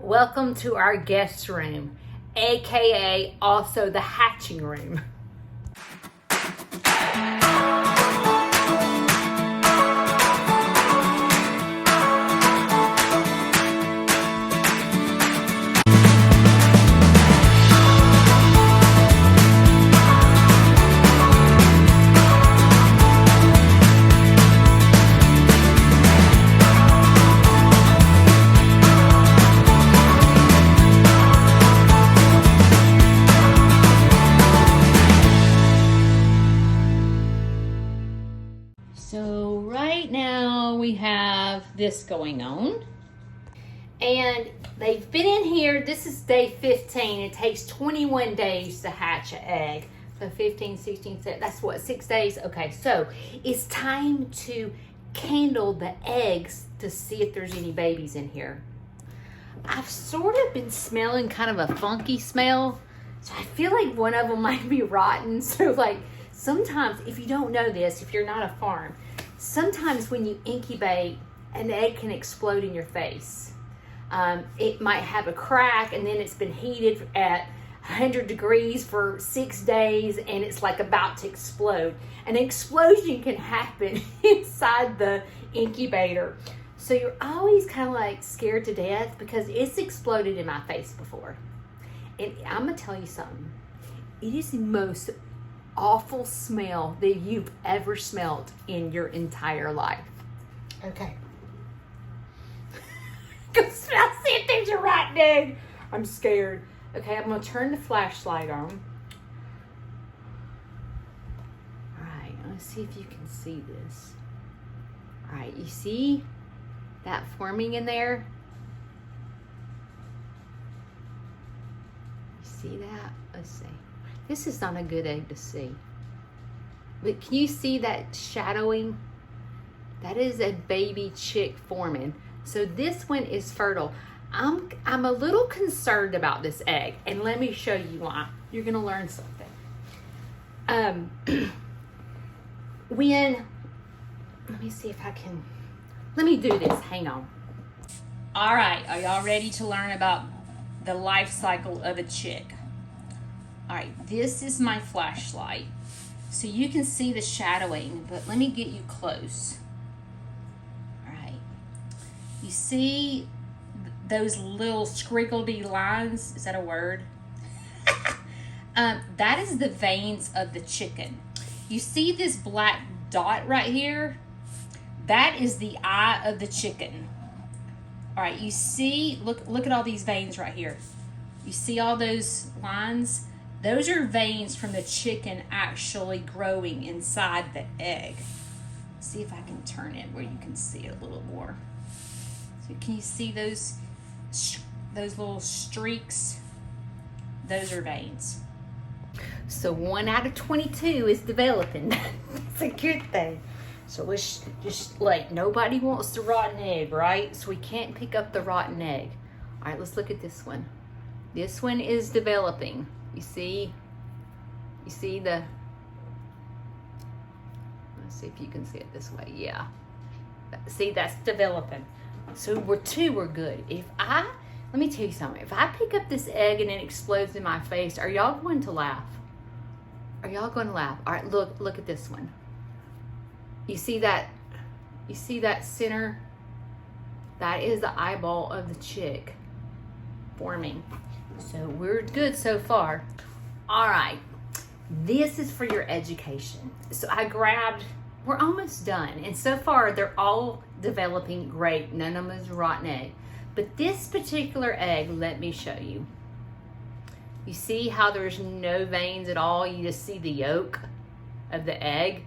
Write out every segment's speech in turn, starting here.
Welcome to our guest room, aka also the hatching room. So right now we have this going on. And they've been in here, this is day 15. It takes 21 days to hatch an egg. So 15, 16, 17, that's what, 6 days? Okay, so it's time to candle the eggs to see if there's any babies in here. I've sort of been smelling kind of a funky smell. So I feel like one of them might be rotten. So like, sometimes, if you don't know this, if you're not a farm, sometimes when you incubate, an egg can explode in your face. It might have a crack and then it's been heated at 100 degrees for 6 days and it's like about to explode. An explosion can happen inside the incubator. So you're always kind of like scared to death because it's exploded in my face before. And I'm gonna tell you something. It is the most awful smell that you've ever smelled in your entire life. Okay. Go smell, see if there's a rotten egg. I'm scared. Okay, I'm gonna turn the flashlight on. All right, let's see if you can see this. All right, you see that forming in there? You see that? Let's see. This is not a good egg to see. But can you see that shadowing? That is a baby chick forming. So this one is fertile. I'm a little concerned about this egg, and let me show you why. You're gonna learn something. Let me see if I can, let me do this, hang on. All right, are y'all ready to learn about the life cycle of a chick? All right, this is my flashlight. So you can see the shadowing, but let me get you close. All right, you see those little scriggledy lines? Is that a word? That is the veins of the chicken. You see this black dot right here? That is the eye of the chicken. All right, you see, look at all these veins right here. You see all those lines? Those are veins from the chicken actually growing inside the egg. See if I can turn it where you can see it a little more. So can you see those little streaks? Those are veins. So 1 out of 22 is developing. That's a good thing. So let's just like, nobody wants the rotten egg, right? So we can't pick up the rotten egg. All right, let's look at this one. This one is developing. You see the, let's see if you can see it this way. Yeah. See, that's developing. So we're good. Let me tell you something. If I pick up this egg and it explodes in my face, are y'all going to laugh? Are y'all going to laugh? All right, look at this one. You see that center? That is the eyeball of the chick forming. So we're good so far. All right, this is for your education. So we're almost done. And so far they're all developing great. None of them is a rotten egg. But this particular egg, let me show you. You see how there's no veins at all? You just see the yolk of the egg.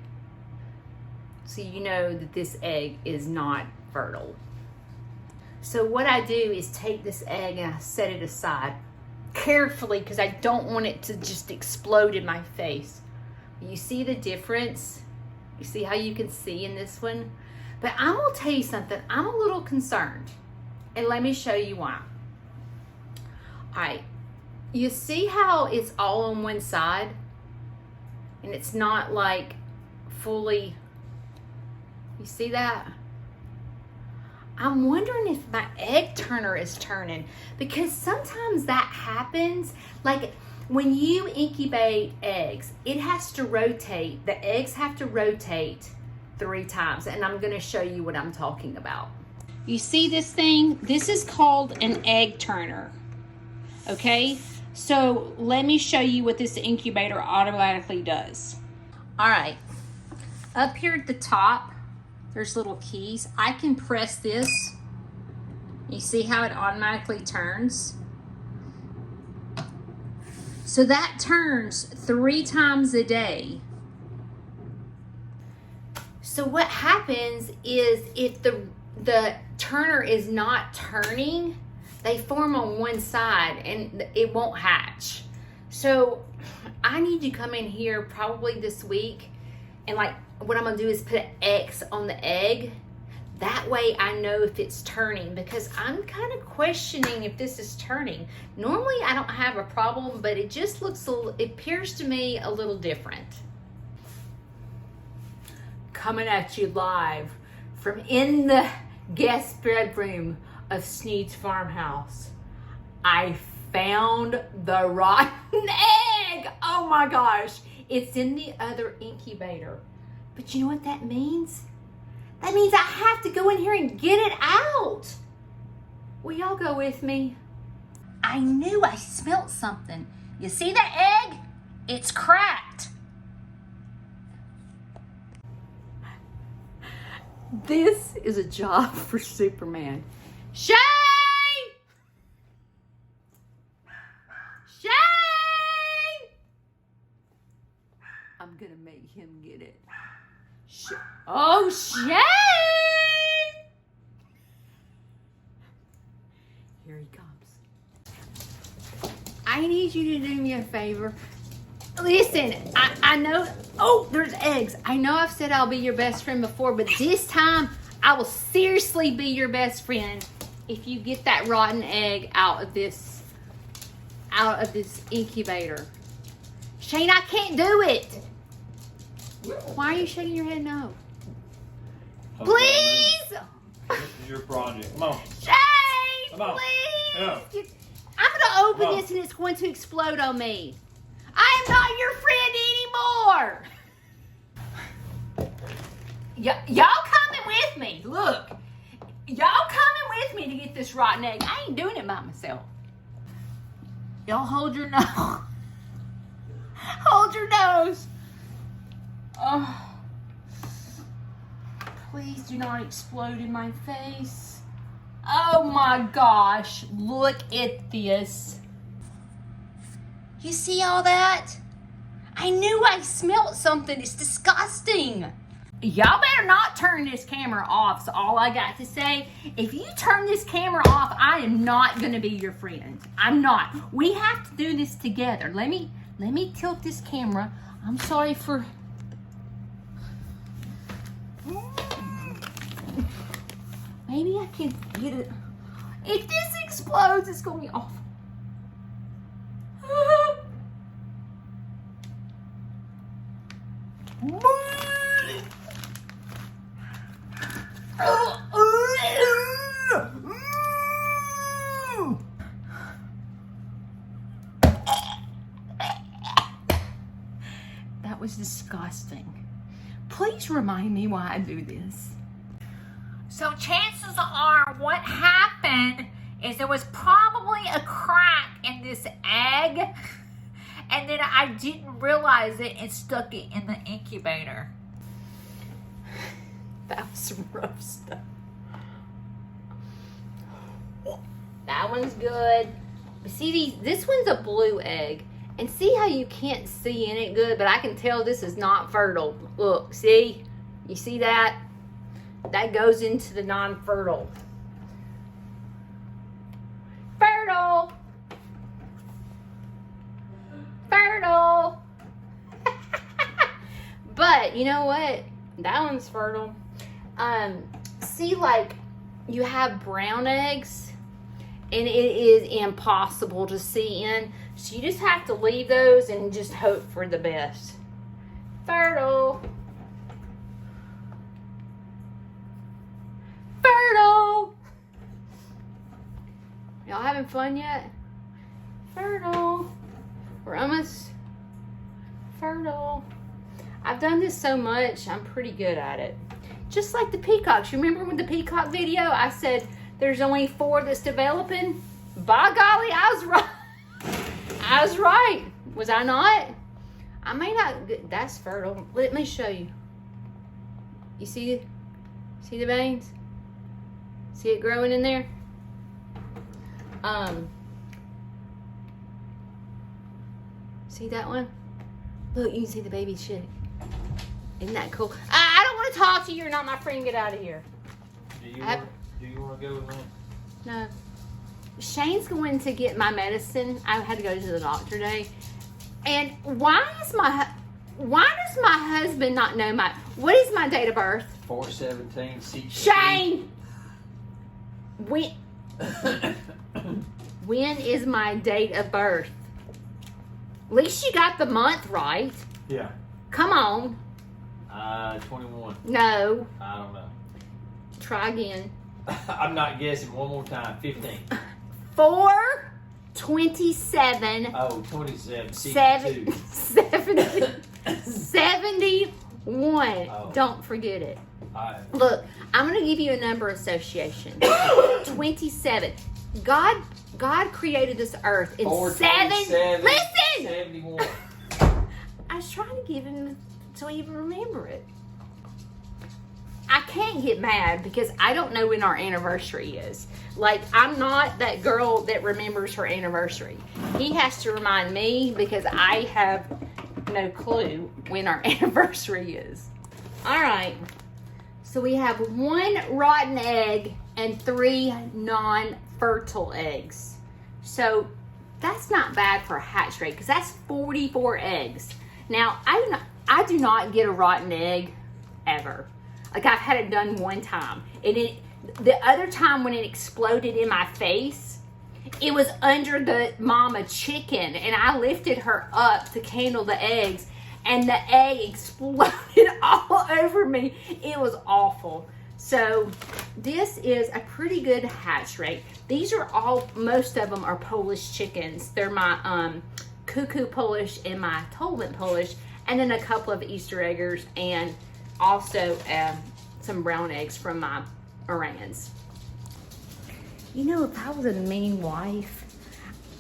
So you know that this egg is not fertile. So what I do is take this egg and I set it aside carefully because I don't want it to just explode in my face. You see the difference? You see how you can see in this one? But I'm gonna tell you something, I'm a little concerned. And let me show you why. All right, you see how it's all on one side? And it's not like fully, you see that? I'm wondering if my egg turner is turning, because sometimes that happens. Like when you incubate eggs, it has to rotate. The eggs have to rotate 3 times, and I'm going to show you what I'm talking about. You see this thing? This is called an egg turner. Okay, so let me show you what this incubator automatically does. All right, up here at the top, there's little keys. I can press this. You see how it automatically turns? So that turns 3 times a day. So what happens is if the turner is not turning, they form on one side and it won't hatch. So I need to come in here probably this week, and like what I'm gonna do is put an X on the egg. That way I know if it's turning, because I'm kind of questioning if this is turning. Normally I don't have a problem, but it just looks, it appears to me a little different. Coming at you live from in the guest bedroom of Snead's farmhouse. I found the rotten egg. Oh my gosh. It's in the other incubator. But you know what that means? That means I have to go in here and get it out. Will y'all go with me? I knew I smelt something. You see that egg? It's cracked. This is a job for Superman. Shane! Shane! I'm gonna make him get it. Oh, Shane! Here he comes. I need you to do me a favor. Listen, I know, oh, there's eggs. I know I've said I'll be your best friend before, but this time I will seriously be your best friend if you get that rotten egg out of this incubator. Shane, I can't do it. Why are you shaking your head no? Okay, Please! This is your project. Come on. Shane, Come on. please! Yeah. I'm going to open Come on. this and it's going to explode on me. I am not your friend anymore. Y'all coming with me. Look. Y'all coming with me to get this rotten egg. I ain't doing it by myself. Y'all hold your nose. Hold your nose. Oh. Please do not explode in my face. Oh my gosh. Look at this. You see all that? I knew I smelled something. It's disgusting. Y'all better not turn this camera off. So all I got to say, if you turn this camera off, I am not going to be your friend. I'm not. We have to do this together. Let me tilt this camera. I'm sorry for... Maybe I can get it. If this explodes, it's going to be awful. That was disgusting. Please remind me why I do this. So chances are what happened is there was probably a crack in this egg, and then I didn't realize it and stuck it in the incubator. That was some rough stuff. That one's good. But see, this one's a blue egg. And see how you can't see in it good, but I can tell this is not fertile. Look, see? You see that? That goes into the non-fertile. Fertile! Fertile! But, you know what? That one's fertile. See, like, you have brown eggs, and it is impossible to see in. So you just have to leave those and just hope for the best. Fertile. Fertile. Y'all having fun yet? Fertile. We're almost fertile. I've done this so much, I'm pretty good at it. Just like the peacocks. You remember with the peacock video, I said there's only 4 that's developing? By golly, I was right. I was right. Was I not? I may not. That's fertile. Let me show you. You see the veins? See it growing in there? See that one? Look, you can see the baby chick. Isn't that cool? I don't want to talk to you. You're not my friend. Get out of here. Do you want to go with me? No. Shane's going to get my medicine. I had to go to the doctor today. And why does my husband not know what is my date of birth? 4/17. Shane! When is my date of birth? At least you got the month right. Yeah. Come on. 21. No. I don't know. Try again. I'm not guessing. One more time. 15. 4/27. Oh, 27. 71. Oh. Don't forget it. Right. Look, I'm going to give you a number association. 27. God created this earth in 4/27. Listen! 71. I was trying to give him so he even remember it. I can't get mad because I don't know when our anniversary is. Like, I'm not that girl that remembers her anniversary. He has to remind me because I have no clue when our anniversary is. All right. So we have 1 rotten egg and 3 non-fertile eggs. So that's not bad for a hatch rate because that's 44 eggs. Now, I do not get a rotten egg ever. Like, I've had it done one time. And the other time when it exploded in my face, it was under the mama chicken. And I lifted her up to candle the eggs. And the egg exploded all over me. It was awful. So this is a pretty good hatch rate. These are most of them are Polish chickens. They're my cuckoo Polish and my Tolant Polish. And then a couple of Easter eggers and also some brown eggs from my Orangans. You know, if I was a mean wife,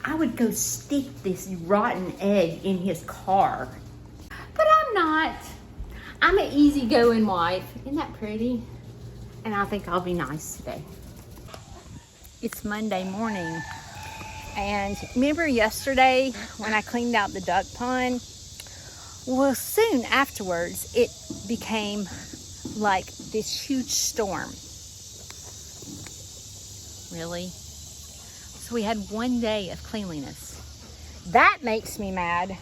I would go stick this rotten egg in his car. But I'm not. I'm an easygoing wife. Isn't that pretty? And I think I'll be nice today. It's Monday morning. And remember yesterday when I cleaned out the duck pond? Well, soon afterwards, it became like this huge storm. Really? So we had one day of cleanliness. That makes me mad.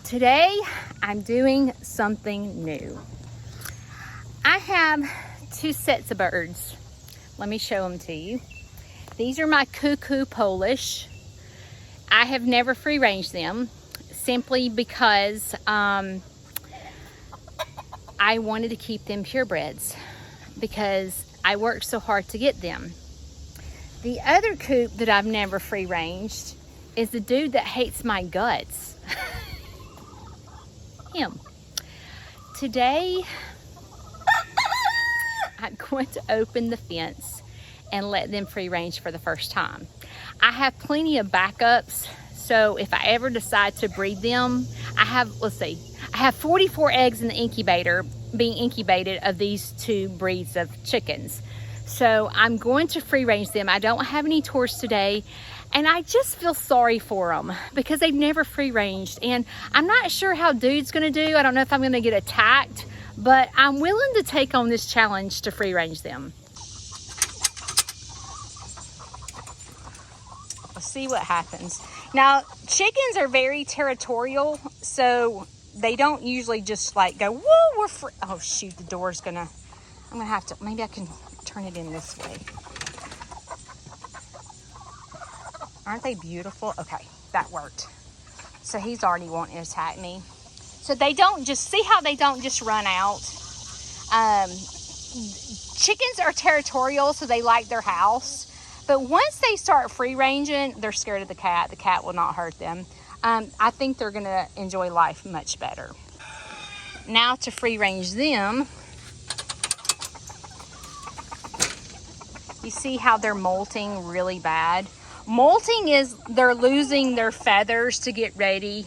Today, I'm doing something new. I have 2 sets of birds. Let me show them to you. These are my cuckoo Polish. I have never free ranged them simply because I wanted to keep them purebreds because I worked so hard to get them. The other coop that I've never free ranged is the dude that hates my guts. Him. Today, I'm going to open the fence and let them free range for the first time. I have plenty of backups, so if I ever decide to breed them, I have 44 eggs in the incubator being incubated of these 2 breeds of chickens. So I'm going to free range them. I don't have any tours today, and I just feel sorry for them because they've never free ranged, and I'm not sure how dude's gonna do. I don't know if I'm gonna get attacked, but I'm willing to take on this challenge to free range them. Let's see what happens. Now, chickens are very territorial, so they don't usually just like go, whoa, we're free. Oh shoot, the door's gonna, I'm gonna have to, maybe I can turn it in this way. Aren't they beautiful? Okay, that worked. So he's already wanting to attack me. So they don't just, see how they don't just run out? Chickens are territorial, so they like their house. But once they start free ranging, they're scared of the cat. The cat will not hurt them. I think they're going to enjoy life much better. Now to free range them, you see how they're molting really bad? Molting is they're losing their feathers to get ready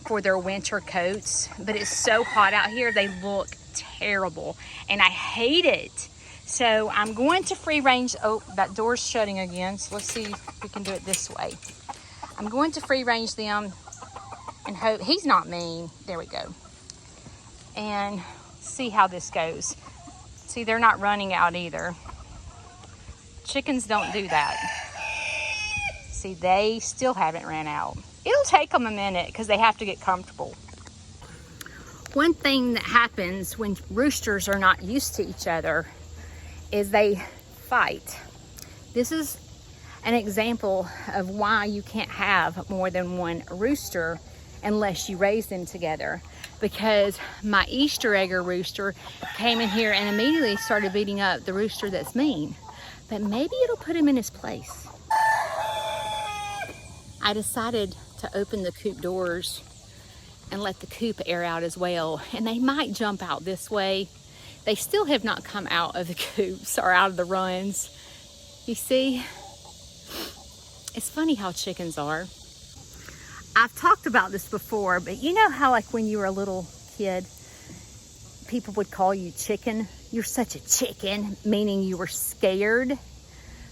for their winter coats. But it's so hot out here, they look terrible. And I hate it. So I'm going to free range. Oh, that door's shutting again. So let's see if we can do it this way. I'm going to free range them and hope he's not mean. There we go. And see how this goes. See, they're not running out either. Chickens don't do that. See, they still haven't ran out. It'll take them a minute because they have to get comfortable. One thing that happens when roosters are not used to each other is they fight. This is an example of why you can't have more than one rooster unless you raise them together. Because my Easter egger rooster came in here and immediately started beating up the rooster that's mean. But maybe it'll put him in his place. I decided to open the coop doors and let the coop air out as well. And they might jump out this way. They still have not come out of the coops or out of the runs. You see, it's funny how chickens are. I've talked about this before, but you know how like when you were a little kid, people would call you chicken? You're such a chicken, meaning you were scared.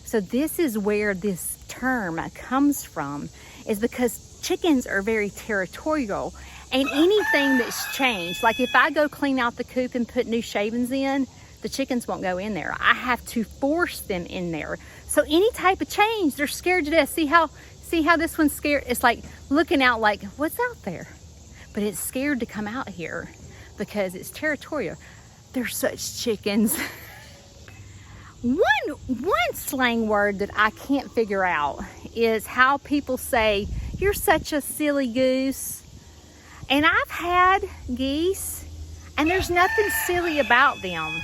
So this is where this term comes from, is because chickens are very territorial. And anything that's changed, like if I go clean out the coop and put new shavings in, the chickens won't go in there. I have to force them in there. So any type of change, they're scared to death. See how this one's scared? It's like looking out like, what's out there? But it's scared to come out here because it's territorial. They're such chickens. One slang word that I can't figure out is how people say, you're such a silly goose. And I've had geese, and there's nothing silly about them.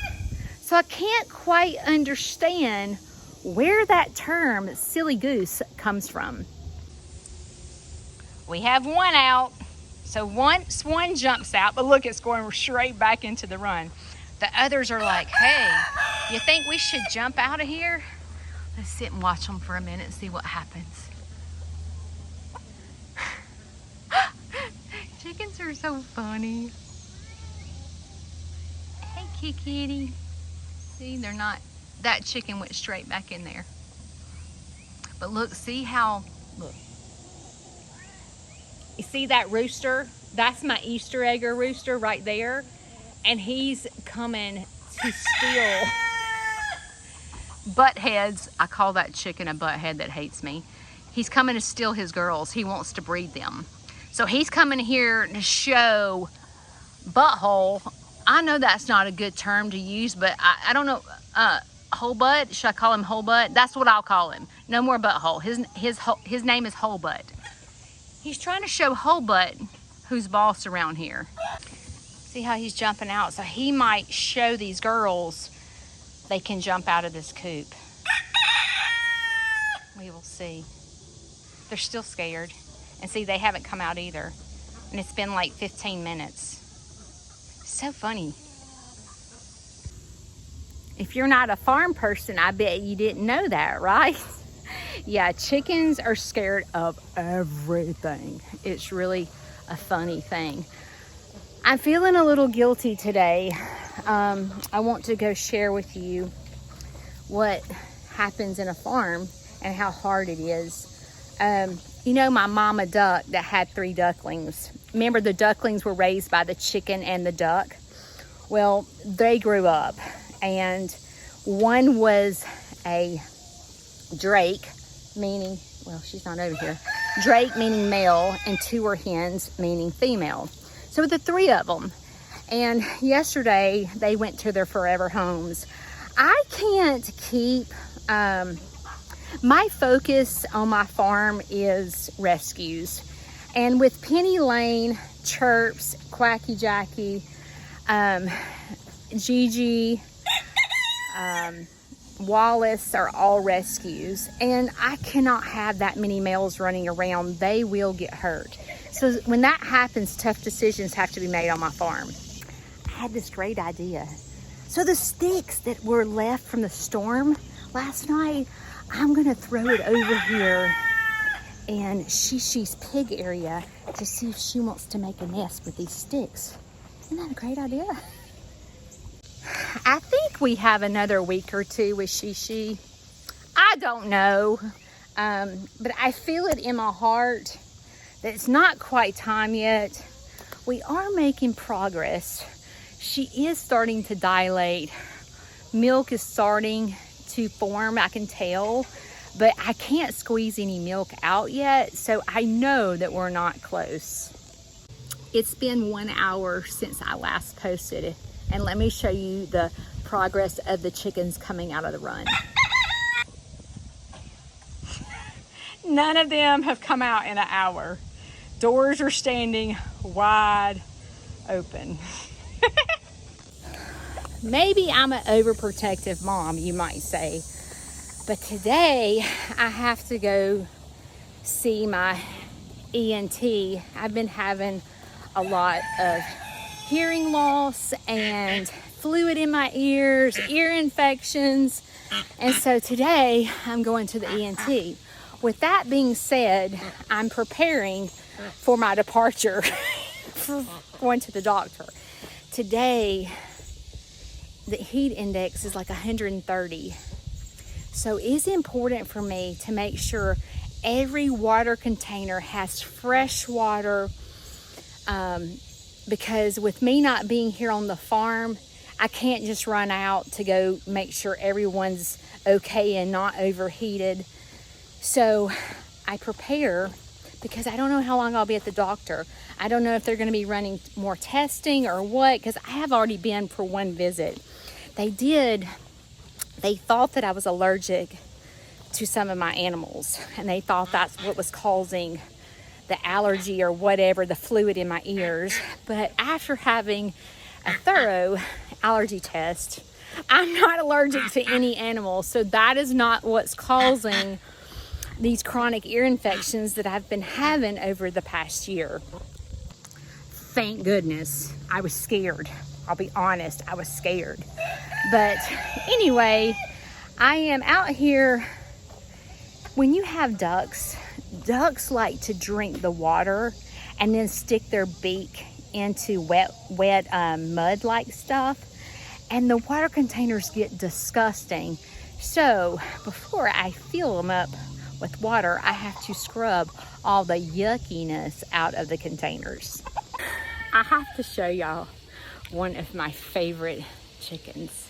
So I can't quite understand where that term, silly goose, comes from. We have one out. So once one jumps out, but look, it's going straight back into the run. The others are like, hey, you think we should jump out of here? Let's sit and watch them for a minute and see what happens. Chickens are so funny. Hey, kitty. See, they're not, that chicken went straight back in there. But look, see how, look. You see that rooster? That's my Easter egger rooster right there. And he's coming to steal butt heads. I call that chicken a butt head that hates me. He's coming to steal his girls. He wants to breed them. So he's coming here to show butthole. I know that's not a good term to use, but I don't know. Whole butt? Should I call him whole butt? That's what I'll call him. No more butthole. His name is whole butt. He's trying to show whole butt who's boss around here. See how he's jumping out? So he might show these girls they can jump out of this coop. We will see. They're still scared. And see, they haven't come out either. And it's been like 15 minutes. So funny. If you're not a farm person, I bet you didn't know that, right? Yeah, chickens are scared of everything. It's really a funny thing. I'm feeling a little guilty today. I want to go share with you what happens in a farm and how hard it is. You know my mama duck that had 3 ducklings. Remember the ducklings were raised by the chicken and the duck? Well, they grew up and one was a drake, meaning, well, she's not over here. Drake meaning male and 2 were hens meaning female. So the 3 of them. And yesterday they went to their forever homes. I can't keep, my focus on my farm is rescues. And with Penny Lane, Chirps, Quacky Jackie, Gigi, Wallace are all rescues, and I cannot have that many males running around. They will get hurt. So when that happens, tough decisions have to be made on my farm. I had this great idea. So the sticks that were left from the storm last night, I'm gonna throw it over here in Shishi's pig area to see if she wants to make a nest with these sticks. Isn't that a great idea? I think we have another week or two with Shishi. I don't know, but I feel it in my heart that it's not quite time yet. We are making progress. She is starting to dilate. Milk is starting to form, I can tell, but I can't squeeze any milk out yet, so I know that we're not close. It's been 1 hour since I last posted it, and let me show you the progress of the chickens coming out of the run. None of them have come out in an hour. Doors are standing wide open. Maybe I'm an overprotective mom, you might say. But today I have to go see my ENT. I've been having a lot of hearing loss and fluid in my ears, ear infections. And so today I'm going to the ENT. With that being said, I'm preparing for my departure for going to the doctor. Today, the heat index is like 130. So it's important for me to make sure every water container has fresh water, because with me not being here on the farm, I can't just run out to go make sure everyone's okay and not overheated. So I prepare because I don't know how long I'll be at the doctor. I don't know if they're going to be running more testing or what, because I have already been for one visit. They thought that I was allergic to some of my animals, and they thought that's what was causing the allergy or whatever, the fluid in my ears. But after having a thorough allergy test, I'm not allergic to any animal, so that is not what's causing these chronic ear infections that I've been having over the past year. Thank goodness. I was scared. I'll be honest, I was scared. But anyway, I am out here. When you have ducks like to drink the water and then stick their beak into wet mud-like stuff, and the water containers get disgusting. So before I fill them up with water, I have to scrub all the yuckiness out of the containers. I have to show y'all one of my favorite chickens.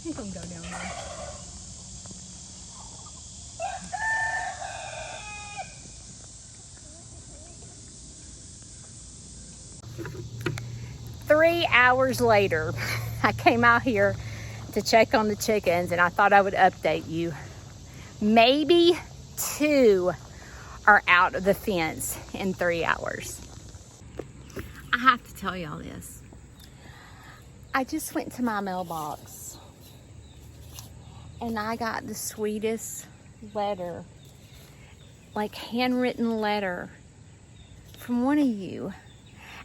He's gonna go down there. Three hours later, I came out here to check on the chickens, and I thought I would update you. Maybe 2 are out of the fence in 3 hours. I have to tell y'all this. I just went to my mailbox and I got the sweetest letter, like handwritten letter from one of you.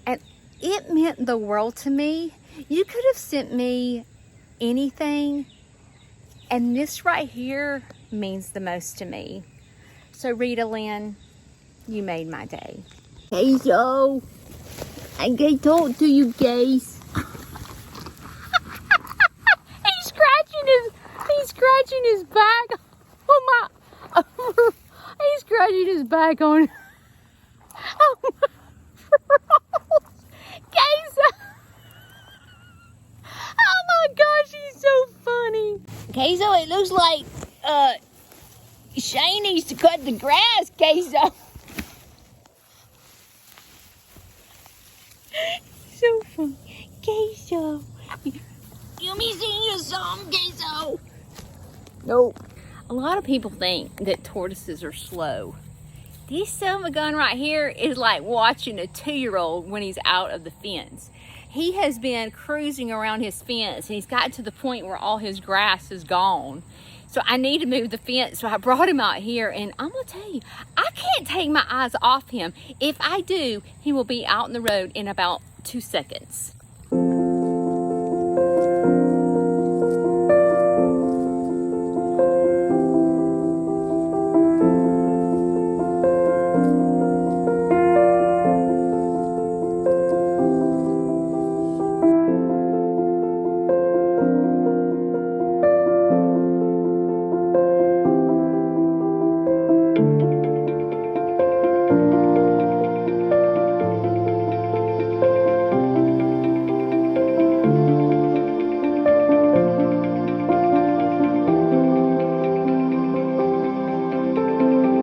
And it meant the world to me. You could have sent me anything, and this right here means the most to me. So Rita Lynn, you made my day. Hey, so I can talk to you guys. He's scratching his back on my. He's scratching his back on. Oh my gosh, he's so funny. Queso, it looks like Shane needs to cut the grass, Queso. So funny. Queso. You me sing you a song, Queso. Nope. A lot of people think that tortoises are slow. This son of a gun right here is like watching a 2-year-old when he's out of the fence. he has been cruising around his fence, and he's gotten to the point where all his grass is gone. So I need to move the fence. So I brought him out here, and I'm gonna tell you, I can't take my eyes off him. If I do, he will be out in the road in about 2 seconds.